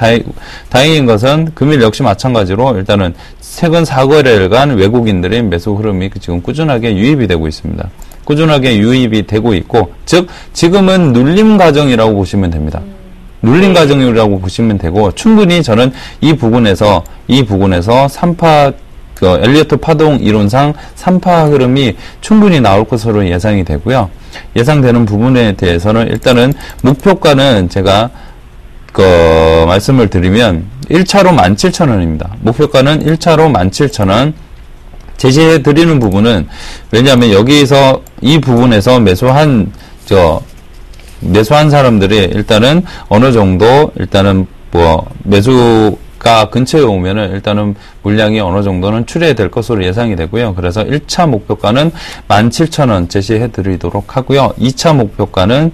다행인 것은 금일 역시 마찬가지로 일단은 최근 4거래일간 외국인들의 매수 흐름이 지금 꾸준하게 유입이 되고 있습니다. 꾸준하게 유입이 되고 있고, 즉 지금은 눌림 과정이라고 보시면 됩니다. 눌림 과정이라고 보시면 되고, 충분히 저는 이 부분에서 3파 엘리어트 파동 이론상 3파 흐름이 충분히 나올 것으로 예상이 되고요. 예상되는 부분에 대해서는 일단은 목표가는 제가 말씀을 드리면 1차로 17,000원입니다. 목표가는 1차로 17,000원. 제시해 드리는 부분은 왜냐하면 여기서 이 부분에서 매수한 사람들이 일단은 어느 정도 일단은 매수가 근처에 오면은 일단은 물량이 어느 정도는 출회될 것으로 예상이 되고요. 그래서 1차 목표가는 17,000원 제시해 드리도록 하고요. 2차 목표가는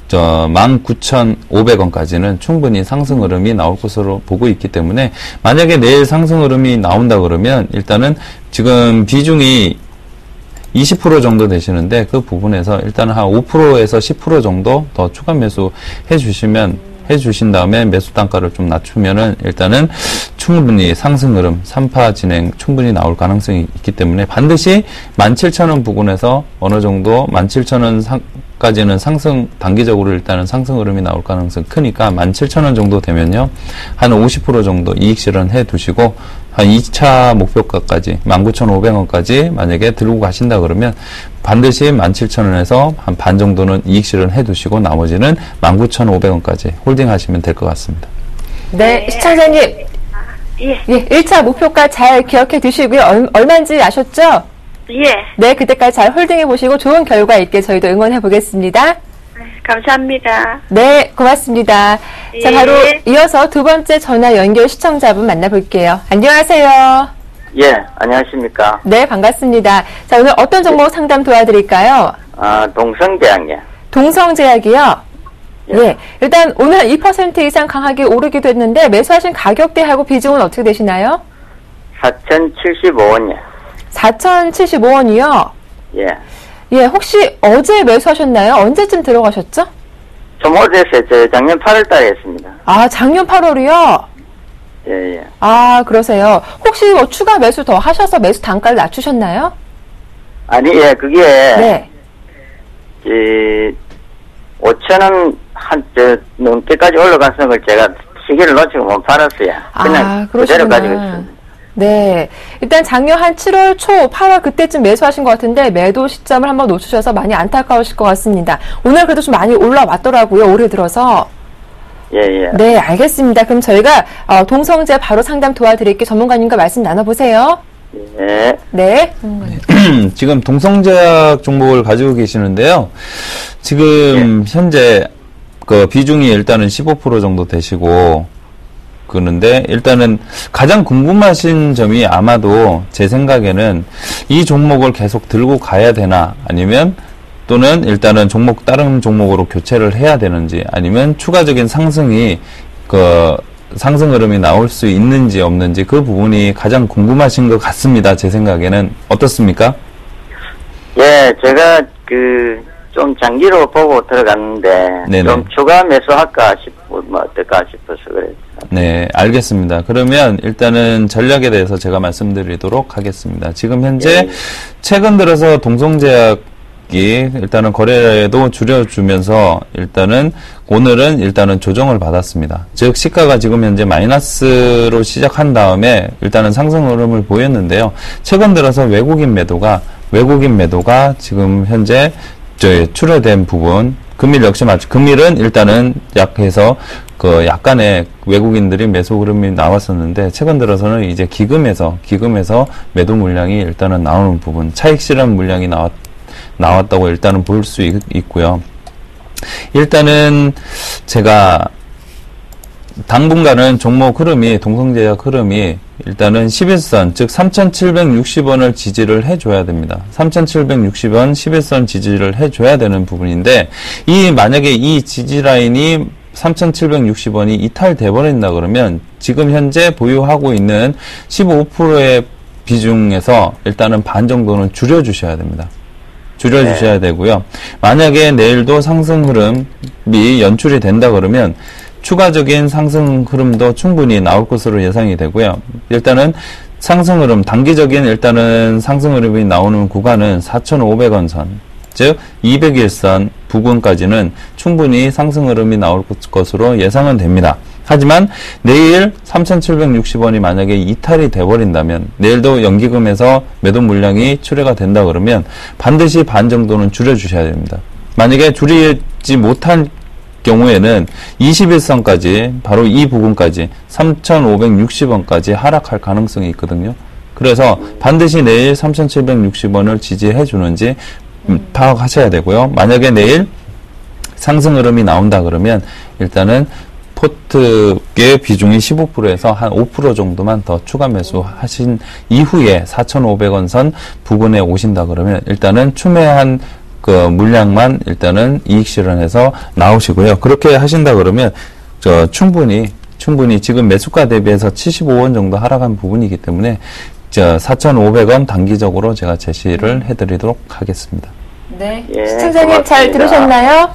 19,500원까지는 충분히 상승 흐름이 나올 것으로 보고 있기 때문에 만약에 내일 상승 흐름이 나온다 그러면 일단은 지금 비중이 20% 정도 되시는데 그 부분에서 일단 한 5%에서 10% 정도 더 추가 매수 해주신 다음에 매수 단가를 좀 낮추면은 일단은 충분히 상승 흐름 3파 진행 충분히 나올 가능성이 있기 때문에 반드시 17,000원 부근에서 어느 정도 17,000원까지는 단기적으로 일단은 상승 흐름이 나올 가능성이 크니까 17,000원 정도 되면요. 한 50% 정도 이익 실현해 두시고 한 2차 목표가까지 19,500원까지 만약에 들고 가신다 그러면 반드시 17,000원에서 한 반 정도는 이익 실현해 두시고 나머지는 19,500원까지 홀딩 하시면 될 것 같습니다. 네, 시청자님. 예, 1차 목표가 잘 기억해 두시고요. 얼마인지 아셨죠? 예, 네, 그때까지 잘 홀딩해 보시고 좋은 결과 있게 저희도 응원해 보겠습니다. 감사합니다. 네, 고맙습니다. 자, 예. 바로 이어서 두 번째 전화 연결 시청자분 만나볼게요. 안녕하세요. 예, 안녕하십니까. 네, 반갑습니다. 자, 오늘 어떤 종목 상담 도와드릴까요? 동성제약이요. 동성제약이요? 예. 일단 오늘 한 2% 이상 강하게 오르기도 했는데 매수하신 가격대하고 비중은 어떻게 되시나요? 4,075원이요. 4,075원이요? 예. 예, 혹시 어제 매수하셨나요? 언제쯤 들어가셨죠? 좀 오래됐어요. 저 작년 8월 달에 했습니다. 아, 작년 8월이요? 예, 예. 아, 그러세요. 혹시 뭐 추가 매수 더 하셔서 매수 단가를 낮추셨나요? 아니, 예, 그게, 네. 5,000원 넘게까지 올라가서 걸 제가 시기를 놓치고 못 팔았어요. 그냥 그대로 가지고 있습니다. 네. 일단 작년 한 7월 초, 8월 그때쯤 매수하신 것 같은데 매도 시점을 한번 놓치셔서 많이 안타까우실 것 같습니다. 오늘 그래도 좀 많이 올라왔더라고요. 올해 들어서. 예, 예. 네, 알겠습니다. 그럼 저희가 동성제 바로 상담 도와드릴게요. 전문가님과 말씀 나눠보세요. 예. 네. 지금 동성제약 종목을 가지고 계시는데요. 지금 현재 그 비중이 일단은 15% 정도 되시고 그런데 일단은 가장 궁금하신 점이 아마도 제 생각에는 이 종목을 계속 들고 가야 되나 아니면 또는 일단은 다른 종목으로 교체를 해야 되는지 아니면 추가적인 상승이 상승 흐름이 나올 수 있는지 없는지 그 부분이 가장 궁금하신 것 같습니다. 제 생각에는 어떻습니까? 예, 제가 좀 장기로 보고 들어갔는데 네네. 좀 추가 매수할까 싶고 어떨까 싶어서 그랬어요. 네, 알겠습니다. 그러면 일단은 전략에 대해서 제가 말씀드리도록 하겠습니다. 지금 현재 최근 들어서 동성제약이 일단은 거래도 줄여주면서 오늘은 일단은 조정을 받았습니다. 즉 시가가 지금 현재 마이너스로 시작한 다음에 일단은 상승 흐름을 보였는데요. 최근 들어서 외국인 매도가 지금 현재 출회된 부분, 금일 역시 금일은 일단은 약해서 약간의 외국인들이 매수 흐름이 나왔었는데 최근 들어서는 이제 기금에서 매도 물량이 일단은 나오는 부분, 차익 실현 물량이 나왔다고 일단은 볼 수 있고요. 일단은 제가 당분간은 종목 흐름이, 동성제약 흐름이 일단은 11선, 즉 3,760원을 지지를 해줘야 됩니다. 3,760원 11선 지지를 해줘야 되는 부분인데, 만약에 이 지지 라인이 3,760원이 이탈돼 버린다 그러면 지금 현재 보유하고 있는 15%의 비중에서 일단은 반 정도는 줄여주셔야 됩니다. 줄여주셔야 되고요. 만약에 내일도 상승 흐름이 연출이 된다 그러면 추가적인 상승 흐름도 충분히 나올 것으로 예상이 되고요. 일단은 상승 흐름, 단기적인 일단은 상승 흐름이 나오는 구간은 4,500원 선, 즉 201선 부근까지는 충분히 상승 흐름이 나올 것으로 예상은 됩니다. 하지만 내일 3,760원이 만약에 이탈이 돼버린다면 내일도 연기금에서 매도 물량이 출회가 된다 그러면 반드시 반 정도는 줄여주셔야 됩니다. 만약에 줄이지 못한 경우에는 21선까지 바로 이 부분까지 3,560원까지 하락할 가능성이 있거든요. 그래서 반드시 내일 3,760원을 지지해 주는지 파악하셔야 되고요. 만약에 내일 상승 흐름이 나온다 그러면 일단은 포트의 비중이 15%에서 한 5% 정도만 더 추가 매수하신 이후에 4,500원 선 부근에 오신다 그러면 일단은 추매한 물량만 일단은 이익 실현해서 나오시고요. 그렇게 하신다 그러면 충분히 지금 매수가 대비해서 75원 정도 하락한 부분이기 때문에 4,500원 단기적으로 제가 제시를 해드리도록 하겠습니다. 네. 예, 시청자님 고맙습니다. 잘 들으셨나요?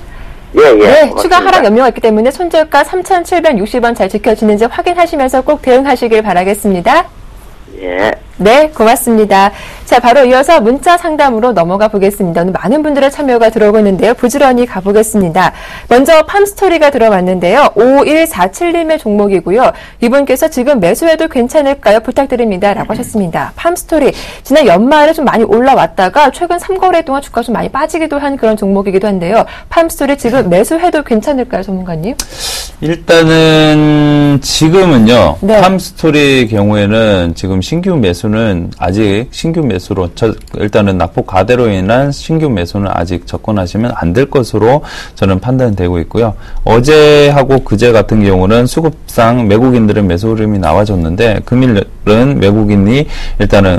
예, 예. 네, 고맙습니다. 추가 하락 염려가 있기 때문에 손절가 3,760원 잘 지켜지는지 확인하시면서 꼭 대응하시길 바라겠습니다. 예. 네, 고맙습니다. 자, 바로 이어서 문자 상담으로 넘어가 보겠습니다. 오늘 많은 분들의 참여가 들어오고 있는데요. 부지런히 가보겠습니다. 먼저 팜스토리가 들어왔는데요. 5147님의 종목이고요. 이분께서 지금 매수해도 괜찮을까요? 부탁드립니다. 라고 하셨습니다. 팜스토리, 지난 연말에 좀 많이 올라왔다가 최근 3거래 동안 주가가 좀 많이 빠지기도 한 그런 종목이기도 한데요. 팜스토리 지금 매수해도 괜찮을까요, 전문가님? 일단은 지금은요. 네. 팜스토리 경우에는 지금 신규 매수는 아직 신규 매수로 일단은 낙폭 과대로 인한 신규 매수는 아직 접근하시면 안 될 것으로 저는 판단되고 있고요. 어제하고 그제 같은 경우는 수급상 외국인들의 매수 흐름이 나와줬는데 금일은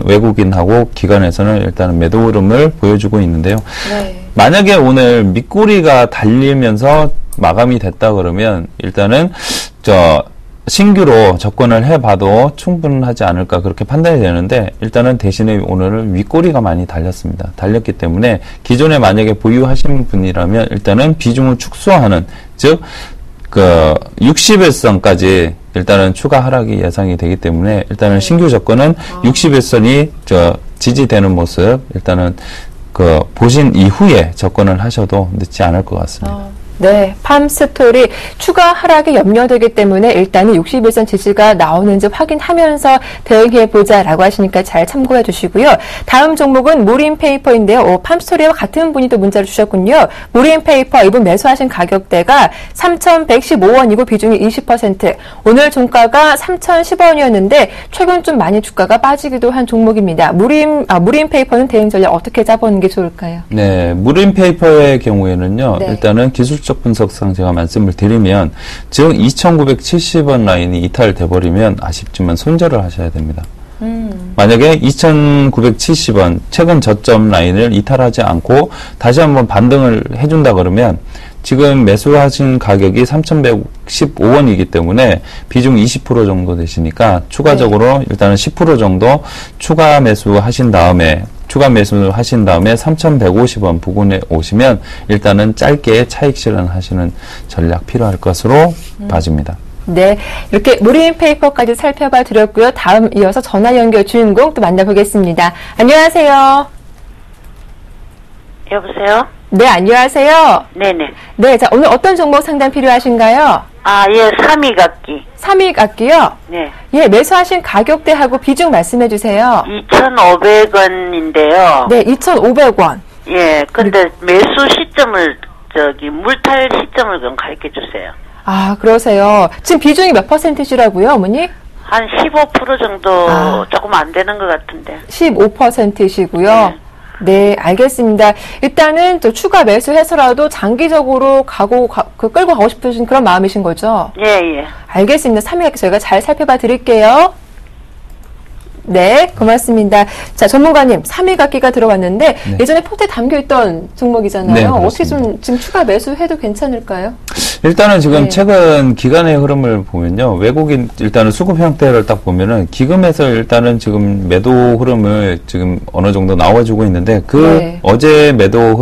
외국인하고 기관에서는 일단은 매도 흐름을 보여주고 있는데요. 네. 만약에 오늘 밑꼬리가 달리면서 마감이 됐다 그러면 일단은 신규로 접근을 해봐도 충분하지 않을까 그렇게 판단이 되는데 일단은 대신에 오늘은 윗꼬리가 많이 달렸습니다. 달렸기 때문에 기존에 만약에 보유하신 분이라면 일단은 비중을 축소하는 즉 61선까지 일단은 추가 하락이 예상이 되기 때문에 일단은 신규 접근은 61선이 지지되는 모습 일단은 보신 이후에 접근을 하셔도 늦지 않을 것 같습니다. 네, 팜스토리 추가 하락이 염려되기 때문에 일단은 61선 지지가 나오는지 확인하면서 대응해보자라고 하시니까 잘 참고해 주시고요. 다음 종목은 모린페이퍼인데요. 팜스토리와 같은 분이 또 문자를 주셨군요. 모린페이퍼 이분 매수하신 가격대가 3,115원이고 비중이 20%. 오늘 종가가 3,010원이었는데 최근 좀 많이 주가가 빠지기도 한 종목입니다. 모린페이퍼는 대응 전략 어떻게 짜보는 게 좋을까요? 네, 모린페이퍼의 경우에는요. 네. 일단은 기술적 분석상 제가 말씀을 드리면 즉 2,970원 라인이 이탈돼 버리면 아쉽지만 손절을 하셔야 됩니다. 만약에 2,970원 최근 저점 라인을 이탈하지 않고 다시 한번 반등을 해준다 그러면 지금 매수하신 가격이 3,115원이기 때문에 비중 20% 정도 되시니까 추가적으로 일단은 10% 정도 추가 매수하신 다음에 3,150원 부근에 오시면 일단은 짧게 차익 실현하시는 전략 필요할 것으로 봐집니다. 네, 이렇게 모린페이퍼까지 살펴봐 드렸고요. 다음 이어서 전화 연결 주인공 또 만나보겠습니다. 안녕하세요. 여보세요? 네, 안녕하세요. 네네. 네, 자, 오늘 어떤 종목 상담 필요하신가요? 아, 예, 3위각기. 3위각기요? 네. 예, 매수하신 가격대하고 비중 말씀해 주세요. 2,500원인데요. 네, 2,500원. 예, 근데 매수 시점을, 물탈 시점을 좀 가르쳐 주세요. 아, 그러세요. 지금 비중이 몇 %시라고요, 어머니? 한 15% 정도 조금 안 되는 것 같은데. 15%시고요. 네, 알겠습니다. 일단은 또 추가 매수해서라도 장기적으로 끌고 가고 싶으신 그런 마음이신 거죠? 예, 예. 알겠습니다. 3위각기 저희가 잘 살펴봐 드릴게요. 네, 고맙습니다. 자, 전문가님, 3위각기가 들어왔는데 예전에 포트에 담겨있던 종목이잖아요. 네, 어떻게 좀 지금 추가 매수해도 괜찮을까요? 일단은 지금 네. 최근 기간의 흐름을 보면요. 외국인 일단은 수급 형태를 딱 보면은 기금에서 일단은 지금 매도 흐름을 지금 어느 정도 나와주고 있는데 네. 어제 매도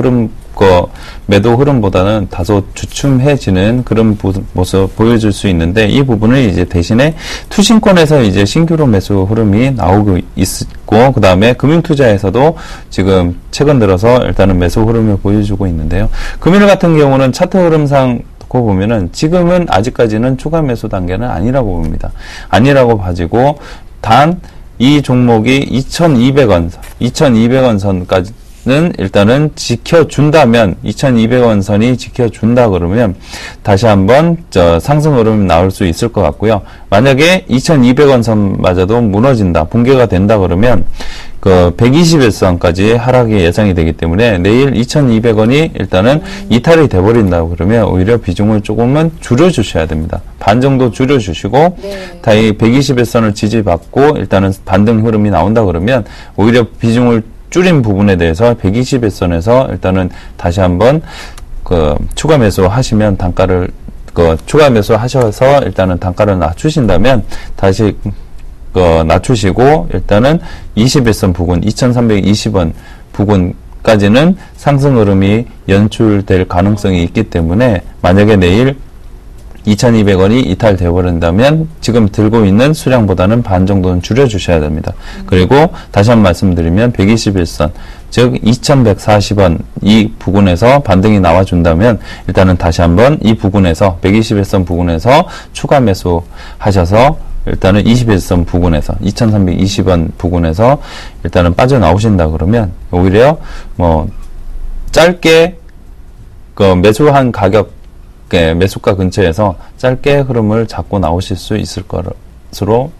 흐름보다는 다소 주춤해지는 그런 모습 보여줄 수 있는데 이 부분을 이제 대신에 투신권에서 이제 신규로 매수 흐름이 나오고 있고 그 다음에 금융투자에서도 지금 최근 들어서 일단은 매수 흐름을 보여주고 있는데요. 금일 같은 경우는 차트 흐름상 보면은 지금은 아직까지는 추가 매수 단계는 아니라고 봅니다. 아니라고 봐지고 단 이 종목이 2,200원 선까지는 일단은 지켜준다면 2,200원 선이 지켜준다 그러면 다시 한번 상승 흐름이 나올 수 있을 것 같고요. 만약에 2,200원 선마저도 무너진다, 붕괴가 된다 그러면 121선까지 하락이 예상이 되기 때문에 내일 2,200원이 일단은 이탈이 돼버린다고 그러면 오히려 비중을 조금은 줄여주셔야 됩니다. 반 정도 줄여주시고 다이 121선을 지지받고 일단은 반등 흐름이 나온다 그러면 오히려 비중을 줄인 부분에 대해서 121선에서 일단은 다시 한번 추가 매수 하시면 단가를 추가 매수 하셔서 일단은 단가를 낮추신다면 다시 낮추시고 일단은 21선 부근 2,320원 부근까지는 상승 흐름이 연출될 가능성이 있기 때문에 만약에 내일 2,200원이 이탈되어 버린다면 지금 들고 있는 수량보다는 반 정도는 줄여주셔야 됩니다. 그리고 다시 한번 말씀드리면 121선 즉 2,140원 이 부근에서 반등이 나와준다면 일단은 다시 한번 이 부근에서 121선 부근에서 추가 매수 하셔서 일단은 21선 부근에서 2,320원 부근에서 일단은 빠져나오신다 그러면 오히려 짧게 매수한 가격 매수가 근처에서 짧게 흐름을 잡고 나오실 수 있을 것으로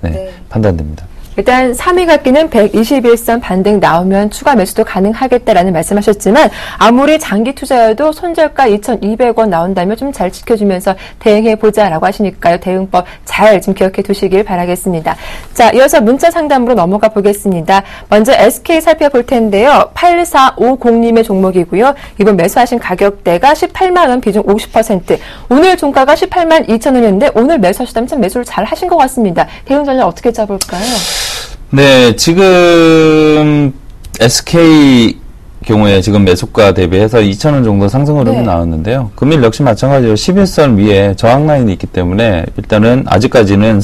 판단됩니다. 일단 3위각기는 121선 반등 나오면 추가 매수도 가능하겠다라는 말씀하셨지만 아무리 장기 투자여도 손절가 2,200원 나온다면 좀 잘 지켜주면서 대응해보자라고 하시니까요. 대응법 잘 좀 기억해 두시길 바라겠습니다. 자, 이어서 문자 상담으로 넘어가 보겠습니다. 먼저 SK 살펴볼 텐데요. 8450님의 종목이고요. 이번 매수하신 가격대가 18만 원 비중 50%. 오늘 종가가 18만 2천 원이었는데 오늘 매수하셨다면 참 매수를 잘 하신 것 같습니다. 대응 전략 어떻게 잡을까요? 네, 지금 SK 경우에 지금 매수가 대비해서 2,000원 정도 상승 흐름이 나왔는데요. 금일 역시 마찬가지로 11선 위에 저항 라인이 있기 때문에 일단은 아직까지는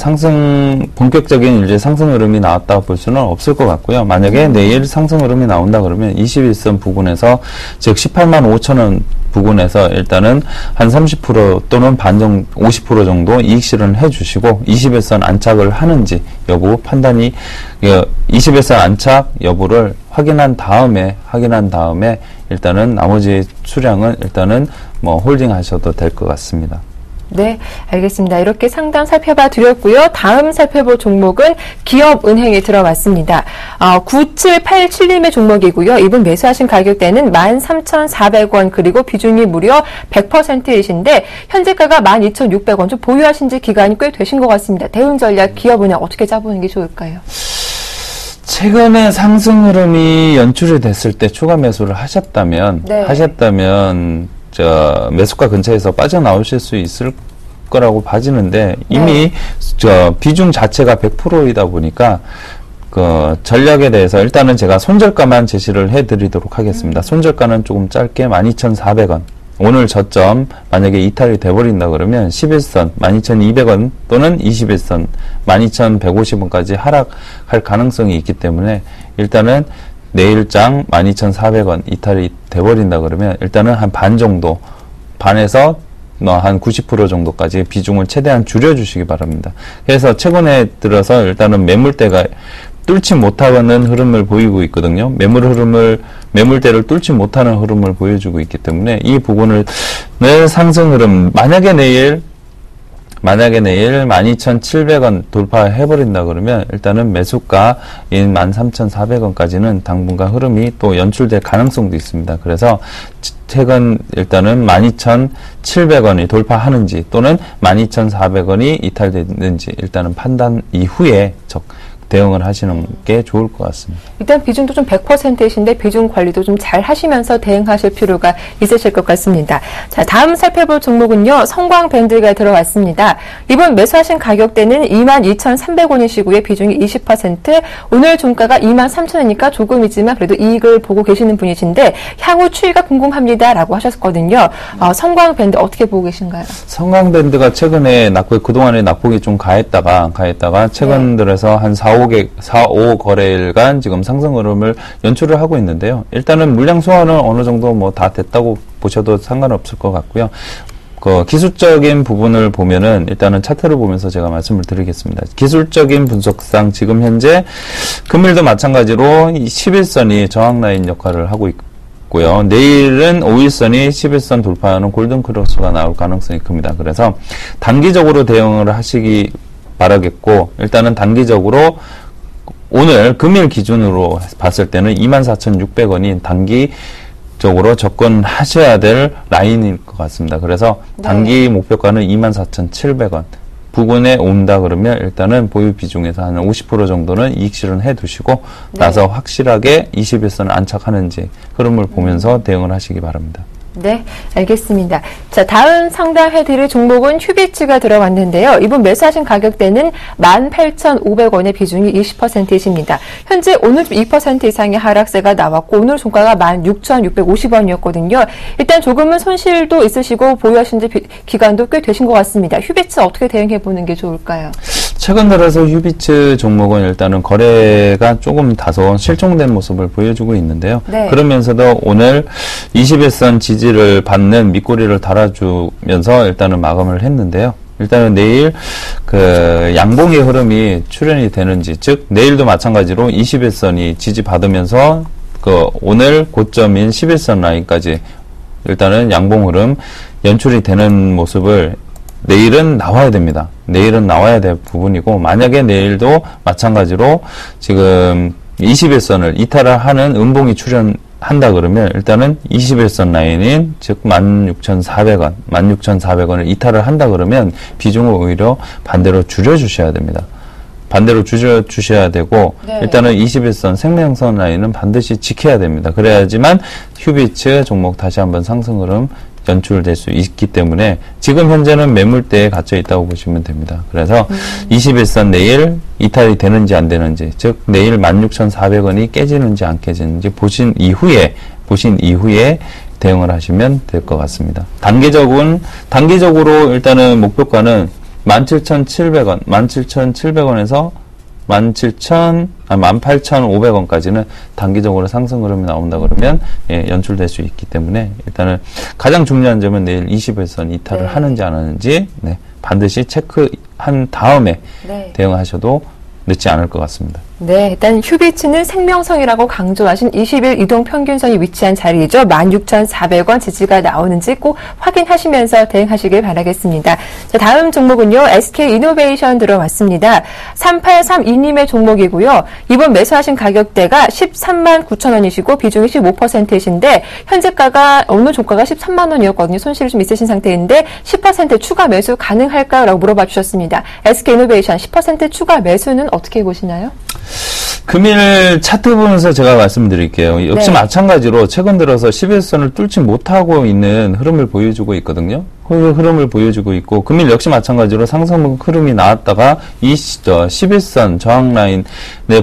본격적인 이제 상승 흐름이 나왔다 볼 수는 없을 것 같고요. 만약에 내일 상승 흐름이 나온다 그러면 21선 부근에서 즉 18만 5천원 부근에서 일단은 한 30% 또는 50% 정도 이익 실현을 해주시고 21선 안착을 하는지 여부 판단이 21선 안착 여부를 확인한 다음에 일단은 나머지 수량은 일단은 뭐 홀딩 하셔도 될 것 같습니다. 네, 알겠습니다. 이렇게 상담 살펴봐 드렸고요. 다음 살펴볼 종목은 기업은행에 들어왔습니다. 9787님의 종목이고요. 이분 매수하신 가격대는 13,400원 그리고 비중이 무려 100%이신데 현재가가 12,600원 좀 보유하신 지 기간이 꽤 되신 것 같습니다. 대응 전략 기업은행 어떻게 짜보는 게 좋을까요? 최근에 상승 흐름이 연출이 됐을 때 추가 매수를 하셨다면 매수가 근처에서 빠져나오실 수 있을 거라고 봐지는데 이미 비중 자체가 100%이다 보니까 그 전략에 대해서 일단은 제가 손절가만 제시를 해드리도록 하겠습니다. 손절가는 조금 짧게 12,400원. 오늘 저점 만약에 이탈이 돼버린다 그러면 11선 12,200원 또는 21선 12,150원까지 하락할 가능성이 있기 때문에 일단은 내일장 12,400원 이탈이 돼버린다 그러면 일단은 한 반 정도, 반에서 한 90% 정도까지 비중을 최대한 줄여주시기 바랍니다. 그래서 최근에 들어서 일단은 매물대가 뚫지 못하는 흐름을 보이고 있거든요. 매물대를 뚫지 못하는 흐름을 보여주고 있기 때문에 이 부분을 상승 흐름, 만약에 내일 12,700원 돌파해버린다 그러면 일단은 매수가인 13,400원까지는 당분간 흐름이 또 연출될 가능성도 있습니다. 그래서 최근 일단은 12,700원이 돌파하는지 또는 12,400원이 이탈되는지 일단은 판단 이후에 대응을 하시는 게 좋을 것 같습니다. 일단 비중도 좀 100%이신데 비중 관리도 좀 잘 하시면서 대응하실 필요가 있으실 것 같습니다. 자, 다음 살펴볼 종목은요. 성광밴드가 들어왔습니다. 이번 매수하신 가격대는 22,300원이시고요. 비중이 20%. 오늘 종가가 23,000원이니까 조금이지만 그래도 이익을 보고 계시는 분이신데 향후 추이가 궁금합니다라고 하셨거든요. 성광밴드 어떻게 보고 계신가요? 성광밴드가 최근에 그동안에 낙폭이 좀 가했다가 최근 들어서 한 4, 5 거래일간 지금 상승 흐름을 연출을 하고 있는데요. 일단은 물량 소화는 어느 정도 다 됐다고 보셔도 상관없을 것 같고요. 기술적인 부분을 보면은 일단은 차트를 보면서 제가 말씀을 드리겠습니다. 기술적인 분석상 지금 현재 금일도 마찬가지로 11선이 저항 라인 역할을 하고 있고요. 내일은 5일선이 11선 돌파하는 골든 크로스가 나올 가능성이 큽니다. 그래서 단기적으로 대응을 하시기 바라겠고 일단은 단기적으로 오늘 금일 기준으로 봤을 때는 24,600원이 단기적으로 접근하셔야 될 라인일 것 같습니다. 그래서 단기 목표가는 24,700원 부근에 온다 그러면 일단은 보유 비중에서 한 50% 정도는 이익 실현해 두시고 나서 확실하게 21선을 안착하는지 흐름을 보면서 대응을 하시기 바랍니다. 네, 알겠습니다. 자, 다음 상담해드릴 종목은 휴비츠가 들어왔는데요. 이번 매수하신 가격대는 18,500원의 비중이 20%이십니다. 현재 오늘 2% 이상의 하락세가 나왔고 오늘 종가가 16,650원이었거든요. 일단 조금은 손실도 있으시고 보유하신 지 기간도 꽤 되신 것 같습니다. 휴비츠 어떻게 대응해보는 게 좋을까요? 최근 들어서 휴비츠 종목은 일단은 거래가 조금 다소 실종된 모습을 보여주고 있는데요. 그러면서도 오늘 21선 지지를 받는 밑꼬리를 달아주면서 일단은 마감을 했는데요. 일단은 내일 양봉의 흐름이 출현이 되는지, 즉 내일도 마찬가지로 21선이 지지받으면서 오늘 고점인 11선 라인까지 일단은 양봉 흐름 연출이 되는 모습을 내일은 나와야 됩니다. 내일은 나와야 될 부분이고 만약에 내일도 마찬가지로 지금 21선을 이탈을 하는 음봉이 출현한다 그러면 일단은 21선 라인인 즉 16,400원을 이탈을 한다 그러면 비중을 오히려 반대로 줄여주셔야 됩니다. 반대로 줄여주셔야 되고 일단은 21선 생명선 라인은 반드시 지켜야 됩니다. 그래야지만 휴비츠 종목 다시 한번 상승 흐름 연출될 수 있기 때문에 지금 현재는 매물대에 갇혀 있다고 보시면 됩니다. 그래서 21선 내일 이탈이 되는지 안 되는지, 즉 내일 16,400원이 깨지는지 안 깨지는지 보신 이후에 보신 이후에 대응을 하시면 될 것 같습니다. 단기적으로 일단은 목표가는 17,700원, 17,700원에서 18,500원까지는 단기적으로 상승 흐름이 나온다 그러면 연출될 수 있기 때문에 일단은 가장 중요한 점은 내일 20일선 이탈을 하는지 안 하는지 반드시 체크한 다음에 대응하셔도 늦지 않을 것 같습니다. 네, 일단 휴비치는 생명성이라고 강조하신 20일 이동 평균선이 위치한 자리이죠. 16,400원 지지가 나오는지 꼭 확인하시면서 대응하시길 바라겠습니다. 자, 다음 종목은요. SK이노베이션 들어왔습니다. 3832님의 종목이고요. 이번 매수하신 가격대가 13만 9천 원이시고 비중이 15%이신데 현재가가 오늘 종가가 13만 원이었거든요. 손실이 좀 있으신 상태인데 10% 추가 매수 가능할까요? 라고 물어봐 주셨습니다. SK이노베이션 10% 추가 매수는 어떻게 보시나요? 금일 차트 보면서 제가 말씀드릴게요. 역시 마찬가지로 최근 들어서 11선을 뚫지 못하고 있는 흐름을 보여주고 있거든요. 흐름을 보여주고 있고 금일 역시 마찬가지로 상승 흐름이 나왔다가 이 11선 저항 라인에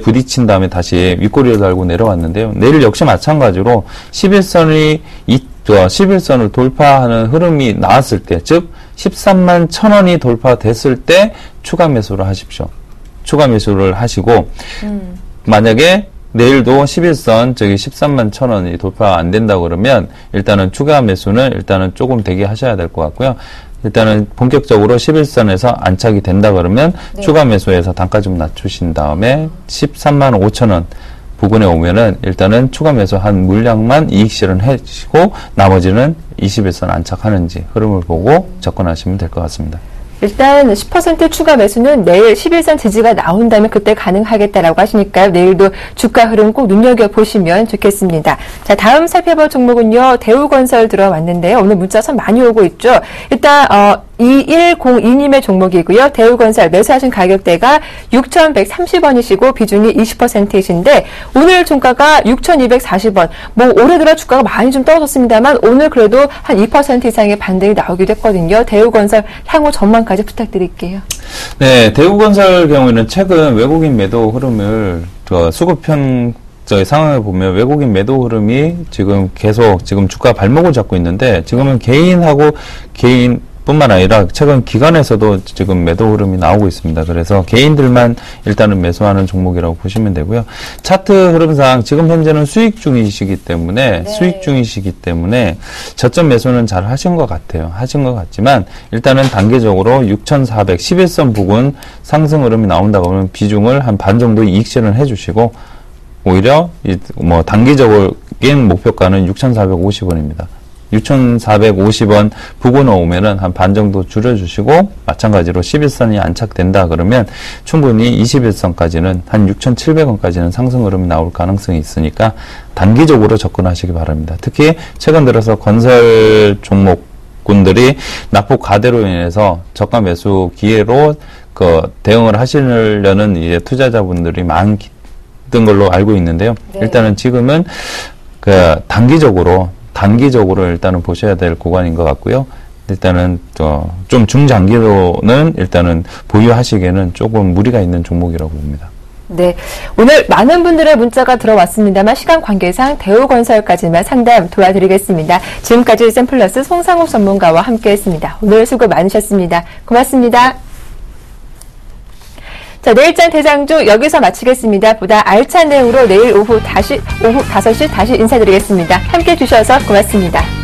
부딪힌 다음에 다시 윗꼬리를 달고 내려왔는데요. 내일 역시 마찬가지로 11선을 돌파하는 흐름이 나왔을 때, 즉 13만 1,000원이 돌파됐을 때 추가 매수를 하십시오. 추가 매수를 하시고 만약에 내일도 11선 13만 1,000원이 돌파가 안 된다 그러면 일단은 추가 매수는 일단은 조금 대기하셔야 될 것 같고요. 일단은 본격적으로 11선에서 안착이 된다 그러면 추가 매수해서 단가 좀 낮추신 다음에 13만 5,000원 부근에 오면은 일단은 추가 매수한 물량만 이익 실현해 주시고 나머지는 21선 안착하는지 흐름을 보고 접근하시면 될 것 같습니다. 일단 10% 추가 매수는 내일 11선 지지가 나온다면 그때 가능하겠다라고 하시니까요. 내일도 주가 흐름 꼭 눈여겨보시면 좋겠습니다. 자, 다음 살펴볼 종목은요. 대우건설 들어왔는데요. 오늘 문자 선 많이 오고 있죠. 일단 2102님의 종목이고요. 대우건설 매수하신 가격대가 6,130원이시고 비중이 20%이신데 오늘 종가가 6,240원. 뭐 올해 들어 주가가 많이 좀 떨어졌습니다만 오늘 그래도 한 2% 이상의 반등이 나오기도 했거든요. 대우건설 향후 전망까지 부탁드릴게요. 네, 대우건설 경우에는 최근 외국인 매도 흐름을 수급형 상황을 보면 외국인 매도 흐름이 지금 계속 주가 발목을 잡고 있는데 지금은 개인 뿐만 아니라 최근 기관에서도 지금 매도 흐름이 나오고 있습니다. 그래서 개인들만 일단은 매수하는 종목이라고 보시면 되고요. 차트 흐름상 지금 현재는 수익 중이시기 때문에 저점 매수는 잘 하신 것 같아요. 하신 것 같지만 일단은 단계적으로 6,411선 부근 상승 흐름이 나온다고 하면 비중을 한 반 정도 이익 실현을 해주시고 오히려 단기적인 목표가는 6,450원입니다. 6,450원 부근에 오면은 한 반 정도 줄여주시고 마찬가지로 11선이 안착된다 그러면 충분히 21선까지는 한 6,700원까지는 상승 흐름이 나올 가능성이 있으니까 단기적으로 접근하시기 바랍니다. 특히 최근 들어서 건설 종목군들이 낙폭 과대로 인해서 저가 매수 기회로 대응을 하시려는 이제 투자자분들이 많던 걸로 알고 있는데요. 일단은 지금은 단기적으로 일단은 보셔야 될 구간인 것 같고요. 일단은 좀 중장기로는 일단은 보유하시기에는 조금 무리가 있는 종목이라고 봅니다. 네, 오늘 많은 분들의 문자가 들어왔습니다만 시간 관계상 대우건설까지만 상담 도와드리겠습니다. 지금까지 샘플러스 송상욱 전문가와 함께했습니다. 오늘 수고 많으셨습니다. 고맙습니다. 자, 내일장 대장주 여기서 마치겠습니다. 보다 알찬 내용으로 내일 오후 5시 다시 인사드리겠습니다. 함께해 주셔서 고맙습니다.